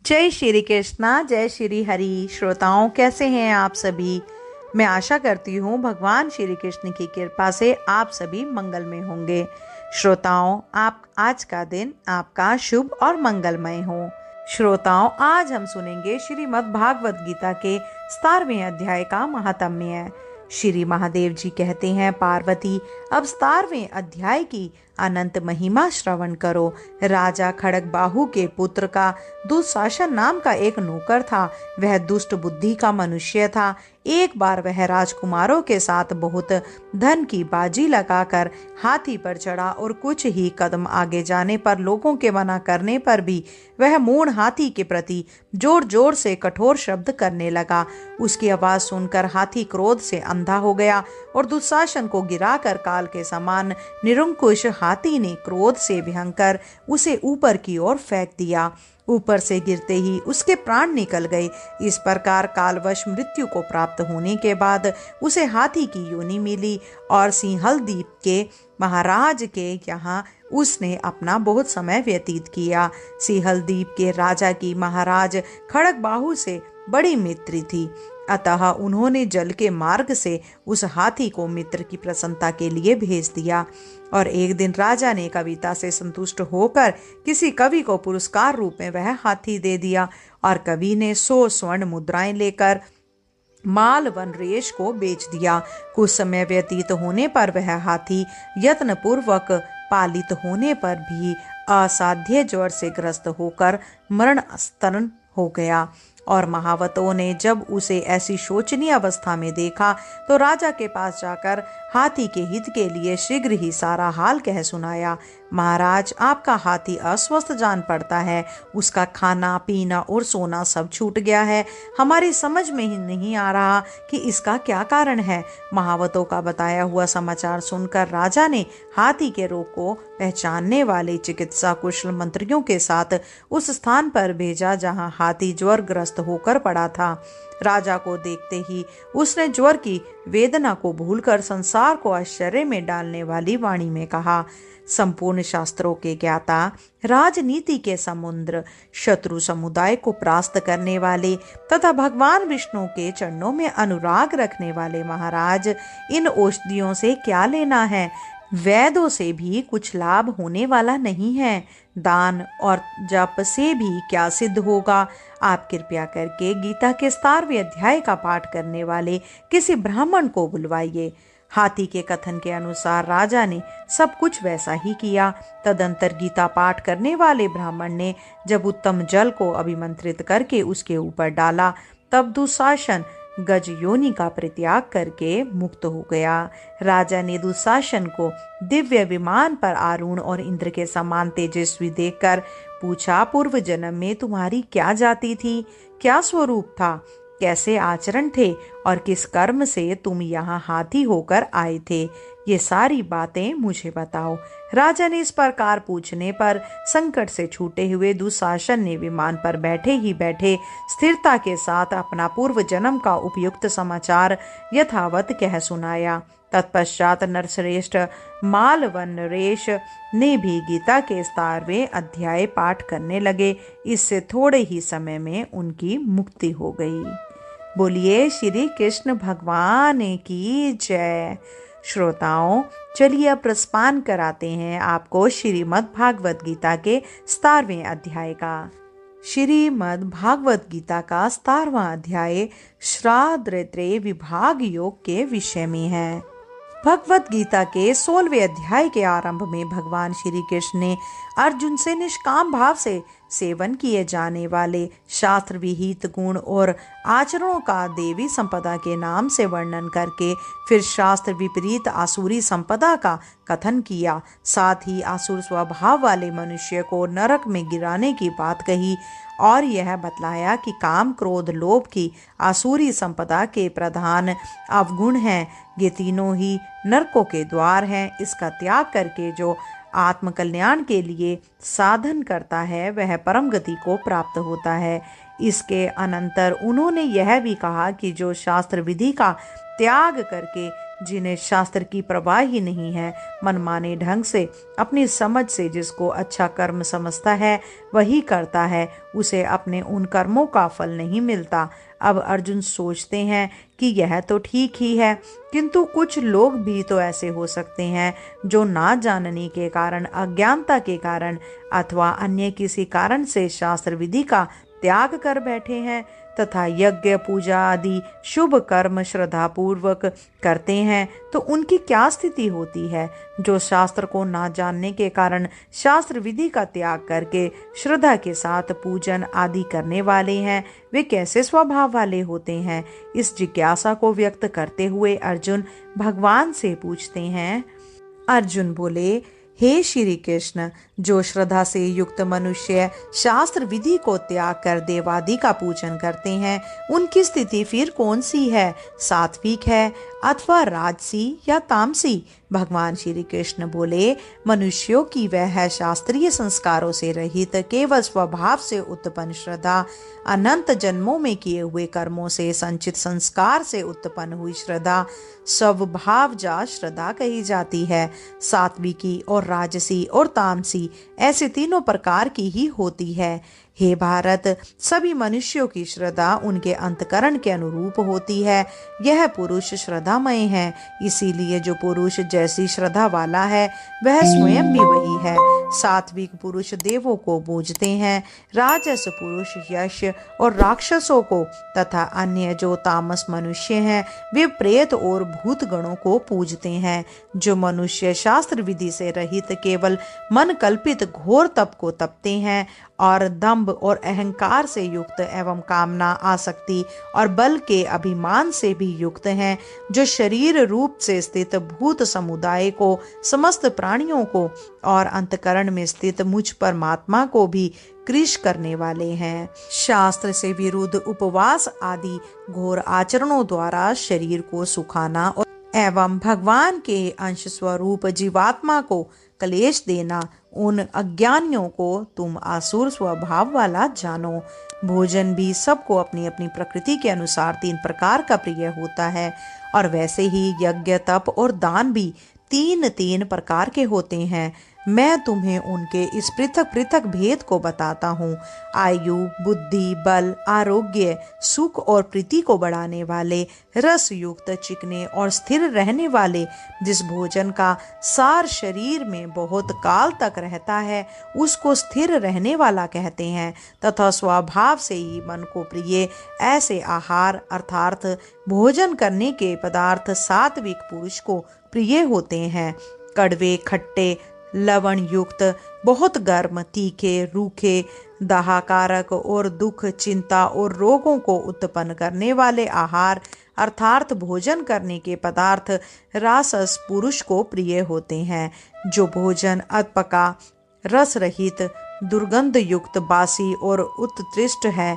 जय श्री कृष्णा, जय श्री हरि। श्रोताओं, कैसे हैं आप सभी। मैं आशा करती हूँ भगवान श्री कृष्ण की कृपा से आप सभी मंगल में होंगे। श्रोताओं, आप आज का दिन आपका शुभ और मंगलमय हो। श्रोताओं, आज हम सुनेंगे श्रीमद् भागवत गीता के 17वें अध्याय का महात्म्य। श्री महादेव जी कहते हैं, पार्वती, अब 17वें अध्याय की अनंत महिमा श्रवण करो। राजा खड़गबाहु के पुत्र का दुशासन नाम का एक नौकर था। वह दुष्ट बुद्धि का मनुष्य था। एक बार वह राजकुमारों के साथ बहुत धन की बाजी लगाकर हाथी पर चढ़ा और कुछ ही कदम आगे जाने पर लोगों के मना करने पर भी वह मूढ़ हाथी के प्रति जोर जोर से कठोर शब्द करने लगा। उसकी आवाज सुनकर हाथी क्रोध से अंधा हो गया और दुशासन को गिराकर काल के समान निरंकुश हाथी ने क्रोध से भयंकर उसे ऊपर की ओर फेंक दिया। ऊपर से गिरते ही उसके प्राण निकल गए। इस प्रकार कालवश मृत्यु को प्राप्त होने के बाद उसे हाथी की योनि मिली और सिंहल द्वीप के महाराज के यहाँ उसने अपना बहुत समय व्यतीत किया। सिंहल द्वीप के राजा की महाराज खड़गबाहु से बड़ी मित्री थी, अतः उन्होंने जल के मार्ग से उस हाथी को मित्र की प्रसन्नता के लिए भेज दिया। और एक दिन राजा ने कविता से संतुष्ट होकर किसी कवि को पुरस्कार रूप में वह हाथी दे दिया और कवि ने 100 स्वर्ण मुद्राएं लेकर मालवन रेश को बेच दिया। कुछ समय व्यतीत होने पर वह हाथी यत्नपूर्वक पालित होने पर भी असाध्य ज्वर से ग्रस्त होकर मरण स्तरण हो गया। और महावतों ने जब उसे ऐसी शोचनीय अवस्था में देखा तो राजा के पास जाकर हाथी के हित के लिए शीघ्र ही सारा हाल कह सुनाया। महाराज, आपका हाथी अस्वस्थ जान पड़ता है। उसका खाना पीना और सोना सब छूट गया है। हमारी समझ में ही नहीं आ रहा कि इसका क्या कारण है। महावतों का बताया हुआ समाचार सुनकर राजा ने हाथी के रोग को पहचानने वाले चिकित्सा कुशल मंत्रियों के साथ उस स्थान पर भेजा जहां हाथी ज्वरग्रस्त होकर पड़ा था। राजा को देखते ही उसने ज्वर की वेदना को भूलकर संसार को आश्चर्य में डालने वाली वाणी में कहा, संपूर्ण शास्त्रों के ज्ञाता, राजनीति के समुद्र, शत्रु समुदाय को परास्त करने वाले तथा भगवान विष्णु के चरणों में अनुराग रखने वाले महाराज, इन औषधियों से क्या लेना है। वैद्यों से भी कुछ लाभ होने वाला नहीं है। दान और जप से भी क्या सिद्ध होगा। आप कृपया करके गीता के 17वें अध्याय का पाठ करने वाले किसी ब्राह्मण को बुलवाइए। हाथी के कथन के अनुसार राजा ने सब कुछ वैसा ही किया। तदंतर गीता पाठ करने वाले ब्राह्मण ने जब उत्तम जल को अभिमंत्रित करके उसके ऊपर डाला, तब दुशासन गज योनि का परित्याग करके मुक्त हो गया। राजा ने दुशासन को दिव्य विमान पर आरूढ़ और इंद्र के समान तेजस्वी देखकर पूछा, पूर्व जन्म में तुम्हारी क्या जाति थी, क्या स्वरूप था, कैसे आचरण थे और किस कर्म से तुम यहाँ हाथी होकर आए थे। ये सारी बातें मुझे बताओ। राजा ने इस प्रकार पूछने पर संकट से छूटे हुए दुशासन ने विमान पर बैठे ही बैठे स्थिरता के साथ अपना पूर्व जन्म का उपयुक्त समाचार यथावत कह सुनाया। तत्पश्चात नरश्रेष्ठ मालवन नरेश ने भी गीता के 17वें अध्याय पाठ करने लगे। इससे थोड़े ही समय में उनकी मुक्ति हो गई। बोलिए श्री कृष्ण भगवान की जय। श्रोताओं, चलिए अब प्रस्पान कराते हैं आपको श्रीमद् भागवत गीता के 17वें अध्याय का। श्रीमद् भागवत गीता का 17वां अध्याय श्राद्ध विभाग योग के विषय में है। भगवत गीता के 16वें अध्याय के आरंभ में भगवान श्री कृष्ण ने अर्जुन से निष्काम भाव से सेवन किए जाने वाले शास्त्र विहित गुण और आचरणों का देवी संपदा के नाम से वर्णन करके फिर शास्त्र विपरीत आसुरी संपदा का कथन किया। साथ ही आसुर स्वभाव वाले मनुष्य को नरक में गिराने की बात कही और यह बतलाया कि काम क्रोध लोभ की आसुरी संपदा के प्रधान अवगुण हैं। ये तीनों ही नरकों के द्वार हैं। इसका त्याग करके जो आत्मकल्याण के लिए साधन करता है वह परम गति को प्राप्त होता है। इसके अनंतर उन्होंने यह भी कहा कि जो शास्त्र विधि का त्याग करके जिन्हें शास्त्र की परवाह ही नहीं है, मनमाने ढंग से अपनी समझ से जिसको अच्छा कर्म समझता है वही करता है, उसे अपने उन कर्मों का फल नहीं मिलता। अब अर्जुन सोचते हैं कि यह तो ठीक ही है, किंतु कुछ लोग भी तो ऐसे हो सकते हैं जो ना जानने के कारण, अज्ञानता के कारण अथवा अन्य किसी कारण से शास्त्र विधि का त्याग कर बैठे हैं तथा यज्ञ पूजा आदि शुभ कर्म श्रद्धा पूर्वक करते हैं, तो उनकी क्या स्थिति होती है। जो शास्त्र को ना जानने के कारण शास्त्र विधि का त्याग करके श्रद्धा के साथ पूजन आदि करने वाले हैं, वे कैसे स्वभाव वाले होते हैं। इस जिज्ञासा को व्यक्त करते हुए अर्जुन भगवान से पूछते हैं। अर्जुन बोले, हे श्री कृष्ण, जो श्रद्धा से युक्त मनुष्य शास्त्र विधि को त्याग कर देवादि का पूजन करते हैं, उनकी स्थिति फिर कौन सी है, सात्विक है अथवा राजसी या तामसी। भगवान श्री कृष्ण बोले, मनुष्यों की वह है शास्त्रीय संस्कारों से रहित, केवल स्वभाव से उत्पन्न श्रद्धा, अनंत जन्मों में किए हुए कर्मों से संचित संस्कार से उत्पन्न हुई श्रद्धा स्वभाव जा श्रद्धा कही जाती है। सात्विकी और राजसी और तामसी ऐसे तीनों प्रकार की ही होती है। हे भारत, सभी मनुष्यों की श्रद्धा उनके अंतकरण के अनुरूप होती है। यह पुरुष श्रद्धामय है, इसीलिए जो पुरुष जैसी श्रद्धा वाला है वह स्वयं भी वही है। सात्विक पुरुष देवों को पूजते हैं, राजस पुरुष यश और राक्षसों को, तथा अन्य जो तामस मनुष्य हैं वे प्रेत और भूत गणों को पूजते हैं। जो मनुष्य शास्त्र विधि से रहित केवल मन कल्पित घोर तप को तपते हैं और दंभ और अहंकार से युक्त एवं कामना आसक्ति और बल के अभिमान से भी युक्त हैं, जो शरीर रूप से स्थित भूत समुदाय को, समस्त प्राणियों को और अंतकरण में स्थित मुझ परमात्मा को भी कृश करने वाले हैं, शास्त्र से विरुद्ध उपवास आदि घोर आचरणों द्वारा शरीर को सुखाना और एवं भगवान के अंश स्वरूप जीवात्मा को क्लेश देना, उन अज्ञानियों को तुम आसुर स्वभाव वाला जानो। भोजन भी सबको अपनी अपनी प्रकृति के अनुसार 3 प्रकार का प्रिय होता है, और वैसे ही यज्ञ तप और दान भी 3 प्रकार के होते हैं। मैं तुम्हें उनके इस पृथक पृथक भेद को बताता हूँ। आयु, बुद्धि, बल, आरोग्य, सुख और प्रीति को बढ़ाने वाले, रस युक्त, चिकने और स्थिर रहने वाले, जिस भोजन का सार शरीर में बहुत काल तक रहता है उसको स्थिर रहने वाला कहते हैं, तथा स्वभाव से ही मन को प्रिय ऐसे आहार अर्थात भोजन करने के पदार्थ सात्विक पुरुष को प्रिय होते हैं। कड़वे, खट्टे, लवण युक्त, बहुत गर्म, तीखे, रूखे, दाहकारक और दुख, चिंता और रोगों को उत्पन्न करने वाले आहार अर्थात भोजन करने के पदार्थ रासस पुरुष को प्रिय होते हैं। जो भोजन अधपका, रस रहित, दुर्गंध युक्त, बासी और उत्कृष्ट है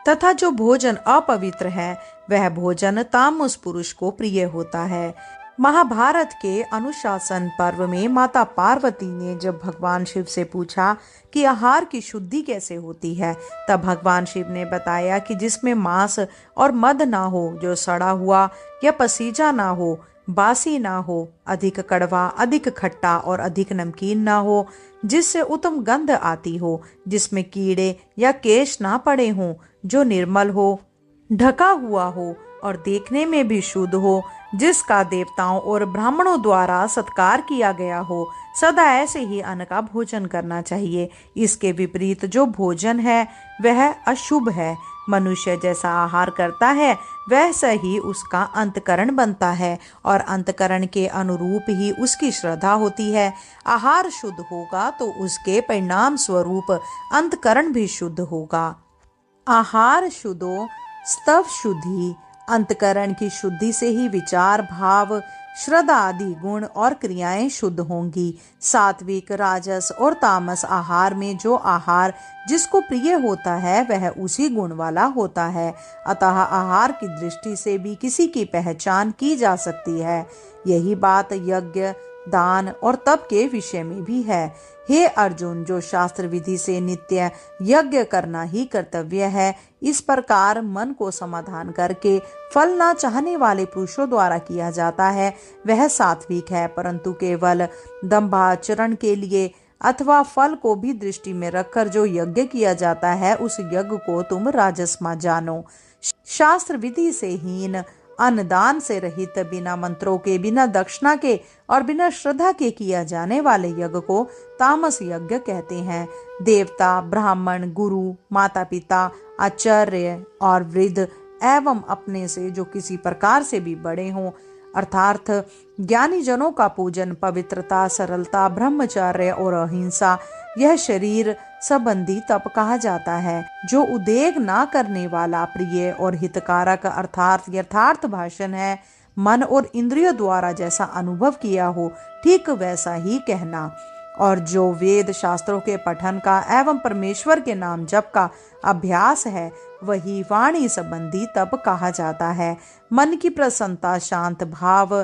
तथा जो भोजन अपवित्र है वह भोजन तामस पुरुष को प्रिय होता है। महाभारत के अनुशासन पर्व में माता पार्वती ने जब भगवान शिव से पूछा कि आहार की शुद्धि कैसे होती है, तब भगवान शिव ने बताया कि जिसमें मांस और मद ना हो, जो सड़ा हुआ या पसीजा ना हो, बासी ना हो, अधिक कड़वा, अधिक खट्टा और अधिक नमकीन ना हो, जिससे उत्तम गंध आती हो, जिसमें कीड़े या केश ना पड़े हों, जो निर्मल हो, ढका हुआ हो और देखने में भी शुद्ध हो, जिसका देवताओं और ब्राह्मणों द्वारा सत्कार किया गया हो, सदा ऐसे ही अन्न का भोजन करना चाहिए। इसके विपरीत जो भोजन है वह अशुभ है। मनुष्य जैसा आहार करता है वैसा ही उसका अंतकरण बनता है और अंतकरण के अनुरूप ही उसकी श्रद्धा होती है। आहार शुद्ध होगा तो उसके परिणाम स्वरूप अंतकरण भी शुद्ध होगा। आहार शुद्धो स्तव शुद्धि, अंतकरण की शुद्धि से ही विचार, भाव, श्रद्धा आदि गुण और क्रियाएं शुद्ध होंगी। सात्विक, राजस और तामस आहार में जो आहार जिसको प्रिय होता है वह उसी गुण वाला होता है। अतः आहार की दृष्टि से भी किसी की पहचान की जा सकती है। यही बात यज्ञ, दान और तप के विषय में भी है। हे अर्जुन, जो शास्त्र विधि से नित्य यज्ञ करना ही कर्तव्य है, इस प्रकार मन को समाधान करके फल ना चाहने वाले पुरुषों द्वारा किया जाता है, वह सात्विक है। परंतु केवल दंभाचरण के लिए अथवा फल को भी दृष्टि में रखकर जो यज्ञ किया जाता है, उस यज्ञ को तुम राजस्मा जानो। शास्त्र विधि से हीन, अन्नदान से रहित, बिना मंत्रों के, बिना दक्षिणा के और बिना श्रद्धा के किया जाने वाले यज्ञ को तामस यज्ञ कहते हैं। देवता, ब्राह्मण, गुरु, माता पिता, आचार्य और वृद्ध एवं अपने से जो किसी प्रकार से भी बड़े हों, अर्थात ज्ञानी जनों का पूजन, पवित्रता, सरलता, ब्रह्मचर्य और अहिंसा, यह शरीर संबंधी तप कहा जाता है। जो उद्वेग ना करने वाला, प्रिय और हितकारक अर्थात यथार्थ भाषण है, मन और इंद्रियों द्वारा जैसा अनुभव किया हो ठीक वैसा ही कहना, और जो वेद शास्त्रों के पठन का एवं परमेश्वर के नाम जप का अभ्यास है, वही वाणी संबंधी तप कहा जाता है। मन की प्रसन्नता, शांत भाव,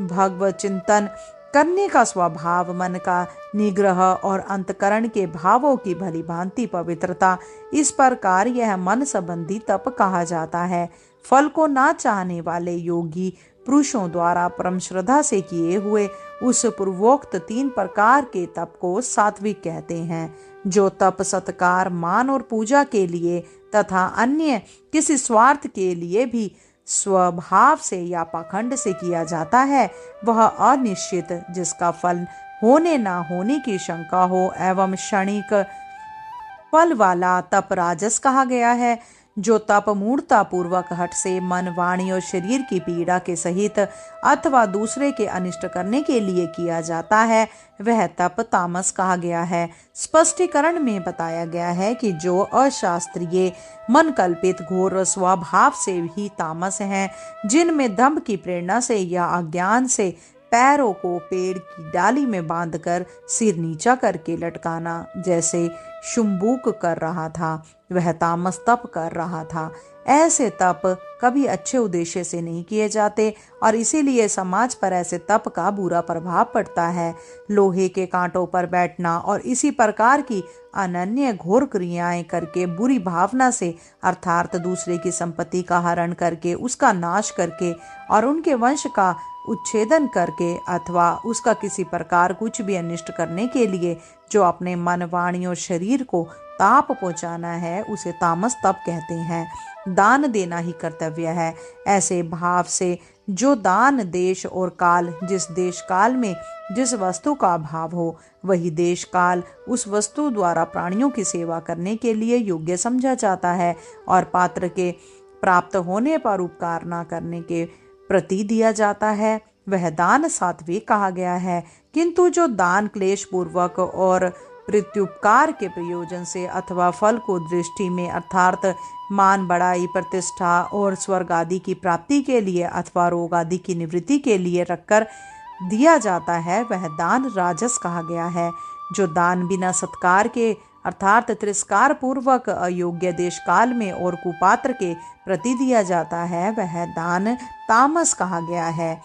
भगवत चिंतन करने का स्वभाव, मन का निग्रह और अंतकरण के भावों की भली भांति पवित्रता, इस प्रकार यह मन संबंधी तप कहा जाता है। फल को ना चाहने वाले योगी पुरुषों द्वारा परम श्रद्धा से किए हुए उस पूर्वोक्त 3 प्रकार के तप को सात्विक कहते हैं। जो तप सत्कार, मान और पूजा के लिए तथा अन्य किसी स्वार्थ के लिए भी स्वभाव से या पाखंड से किया जाता है, वह अनिश्चित, जिसका फल होने ना होने की शंका हो एवं क्षणिक फल वाला तप राजस कहा गया है। जो तप मूढ़ता पूर्वक हठ से मन, वाणी और शरीर की पीड़ा के सहित अथवा दूसरे के अनिष्ट करने के लिए किया जाता है, वह तप तामस कहा गया है। स्पष्टीकरण में बताया गया है कि जो अशास्त्रीय, मन कल्पित, घोर स्वभाव से ही तामस हैं, जिनमें दंभ की प्रेरणा से या अज्ञान से पैरों को पेड़ की डाली में बांधकर सिर नीचा करके लटकाना, जैसे शुंबुक कर रहा था, वह तामस तप कर रहा था। ऐसे तप कभी अच्छे उद्देश्य से नहीं किए जाते और इसीलिए समाज पर ऐसे तप का बुरा प्रभाव पड़ता है। लोहे के कांटों पर बैठना और इसी प्रकार की अनन्य घोर क्रियाएं करके, बुरी भावना से अर्थात दूसरे की संपत्ति का हरण करके, उसका नाश करके और उनके वंश का उच्छेदन करके अथवा उसका किसी प्रकार कुछ भी अनिष्ट करने के लिए जो अपने मन, वाणी और शरीर को ताप पहुंचाना है, उसे तामस तप कहते हैं। दान देना ही कर्तव्य है। ऐसे भाव से जो दान, देश और काल, जिस देश काल में जिस वस्तु का अभाव हो, वही देश काल उस वस्तु द्वारा प्राणियों की सेवा करने के लिए योग्य समझा जाता है और पात्र के प्राप्त होने पर उपकार न करने के प्रति दिया जाता है, वह दान सात्विक कहा गया है। किंतु जो दान क्लेश पूर्वक और प्रत्युपकार के प्रयोजन से अथवा फल को दृष्टि में अर्थात मान, बड़ाई, प्रतिष्ठा और स्वर्ग आदि की प्राप्ति के लिए अथवा रोग आदि की निवृत्ति के लिए रखकर दिया जाता है, वह दान राजस कहा गया है। जो दान बिना सत्कार के अर्थात तिरस्कार पूर्वक अयोग्य देश काल में और कुपात्र के प्रति दिया जाता है, वह दान तामस कहा गया है।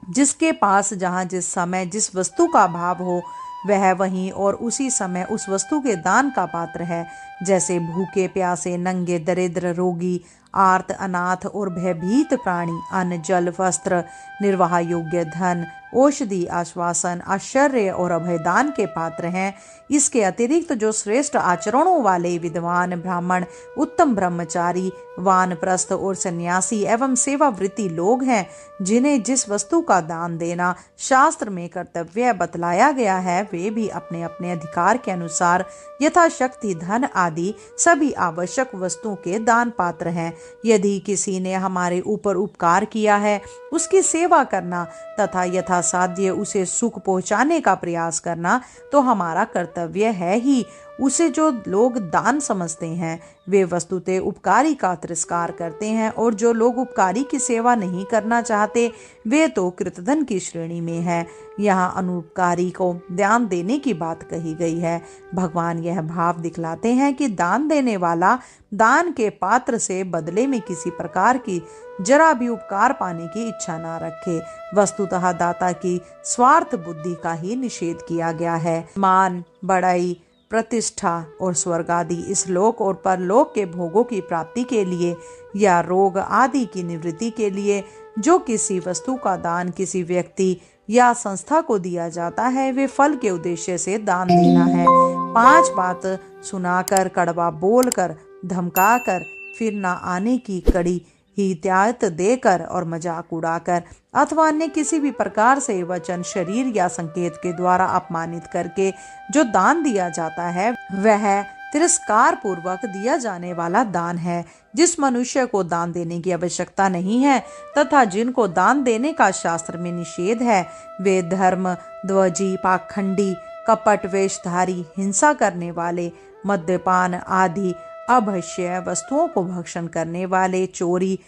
जिसके पास जहाँ जिस समय जिस वस्तु का अभाव हो, वह वहीं और उसी समय उस वस्तु के दान का पात्र है। जैसे भूखे, प्यासे, नंगे, दरिद्र, रोगी, आर्त, अनाथ और भयभीत प्राणी अन्न, जल, वस्त्र, निर्वाह योग्य धन, औषधि, आश्वासन, आश्चर्य और अभयदान के पात्र हैं। इसके अतिरिक्त जो श्रेष्ठ आचरणों वाले विद्वान, ब्राह्मण, उत्तम ब्रह्मचारी, वानप्रस्थ और सन्यासी एवं सेवावृत्ति लोग हैं, जिन्हें जिस वस्तु का दान देना शास्त्र में कर्तव्य बतलाया गया है, वे भी अपने अपने अधिकार के अनुसार यथाशक्ति धन आदि सभी आवश्यक वस्तुओं के दान पात्र हैं। यदि किसी ने हमारे ऊपर उपकार किया है, उसकी सेवा करना तथा यथासाध्य उसे सुख पहुंचाने का प्रयास करना तो हमारा कर्तव्य है ही, उसे जो लोग दान समझते हैं वे वस्तुतः उपकारी का तिरस्कार करते हैं, और जो लोग उपकारी की सेवा नहीं करना चाहते वे तो कृतधन की श्रेणी में है। यहाँ अनुपकारी को दान देने की बात कही गई है। भगवान यह भाव दिखलाते हैं कि दान देने वाला दान के पात्र से बदले में किसी प्रकार की जरा भी उपकार पाने की इच्छा ना रखे। वस्तुतः दाता की स्वार्थ बुद्धि का ही निषेध किया गया है। मान, बड़ाई, प्रतिष्ठा और स्वर्ग आदि इस लोक और परलोक के भोगों की प्राप्ति के लिए या रोग आदि की निवृत्ति के लिए जो किसी वस्तु का दान किसी व्यक्ति या संस्था को दिया जाता है वे फल के उद्देश्य से दान देना है। 5 बात सुनाकर, कड़वा बोलकर, धमकाकर, फिर ना आने की कड़ी हिदायत देकर और मजाक उड़ाकर अथवा अन्य किसी भी प्रकार से वचन, शरीर या संकेत के द्वारा अपमानित करके जो दान दिया जाता है वह तिरस्कार पूर्वक दिया जाने वाला दान है। जिस मनुष्य को दान देने की आवश्यकता नहीं है तथा जिनको दान देने का शास्त्र में निषेध है वे धर्म ध्वजी, पाखंडी, कपट वेशधारी, हिंसा करने वाले, मद्यपान आदि अभक्ष्य वस्तुओं को भक्षण करने वाले, चोरी,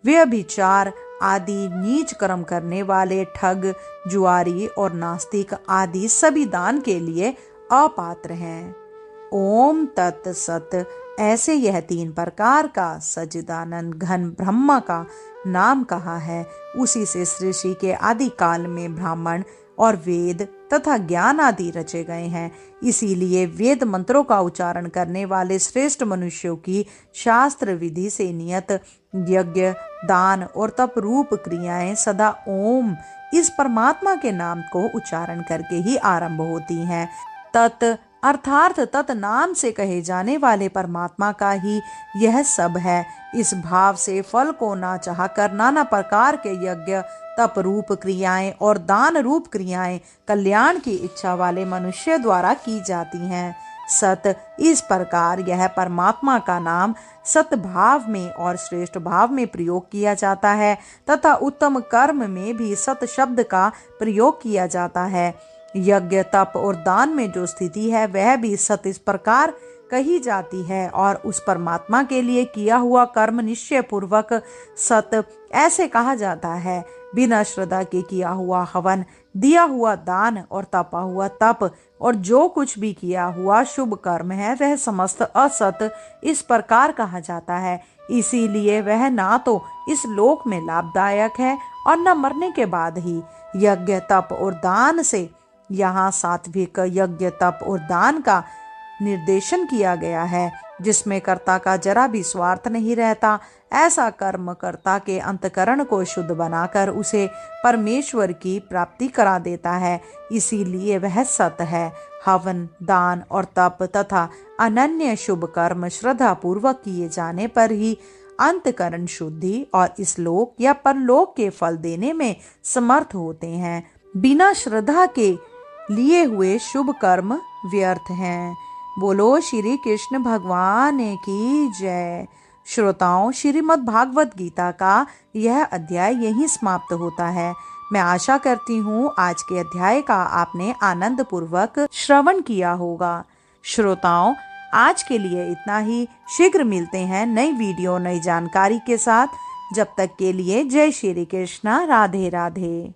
व्यभिचार आदि नीच कर्म करने वाले, ठग, जुआरी और नास्तिक आदि सभी दान के लिए अपात्र हैं। ओम तत् सत। ऐसे यह 3 प्रकार का सच्चिदानंद घन ब्रह्म का नाम कहा है। उसी से सृष्टि के आदि काल में ब्राह्मण और वेद तथा ज्ञान आदि रचे गए हैं। इसीलिए वेद मंत्रों का उच्चारण करने वाले श्रेष्ठ मनुष्यों की शास्त्र विधि से नियत यज्ञ, दान और तप रूप क्रियाएं सदा ओम इस परमात्मा के नाम को उच्चारण करके ही आरंभ होती हैं। तत् अर्थात तत् नाम से कहे जाने वाले परमात्मा का ही यह सब है। इस भाव से फल को ना चाहकर नाना प्रकार के यज्ञ, तप रूप क्रियाएं और दान रूप क्रियाएं कल्याण की इच्छा वाले मनुष्य द्वारा की जाती हैं। सत इस प्रकार यह परमात्मा का नाम सत भाव में और श्रेष्ठ भाव में प्रयोग किया जाता है तथा उत्तम कर्म में भी सत शब्द का प्रयोग किया जाता है। यज्ञ, तप और दान में जो स्थिति है वह भी सत इस प्रकार कही जाती है और उस परमात्मा के लिए किया हुआ कर्म निश्चय पूर्वक सत ऐसे कहा जाता है। बिना श्रद्धा के किया हुआ हवन, दिया हुआ दान और तपा हुआ तप और जो कुछ भी किया हुआ शुभ कर्म है वह समस्त असत इस प्रकार कहा जाता है। इसीलिए वह ना तो इस लोक में लाभदायक है और न मरने के बाद ही। यज्ञ, तप और दान से यहाँ सात्विक यज्ञ, तप और दान का निर्देशन किया गया है जिसमें कर्ता का जरा भी स्वार्थ नहीं रहता। ऐसा कर्म कर्ता के अंतकरण को शुद्ध बनाकर उसे परमेश्वर की प्राप्ति करा देता है। इसीलिए वह सत है। हवन, दान और तप तथा अनन्य शुभ कर्म श्रद्धा पूर्वक किए जाने पर ही अंतकरण शुद्धि और इस लोक या परलोक के फल देने में समर्थ होते हैं। बिना श्रद्धा के लिए हुए शुभ कर्म व्यर्थ हैं। बोलो श्री कृष्ण भगवान की जय। श्रोताओं, श्रीमद् भागवत गीता का यह अध्याय यहीं समाप्त होता है। मैं आशा करती हूँ आज के अध्याय का आपने आनंद पूर्वक श्रवण किया होगा। श्रोताओं, आज के लिए इतना ही। शीघ्र मिलते हैं नई वीडियो, नई जानकारी के साथ। जब तक के लिए जय श्री कृष्ण, राधे राधे।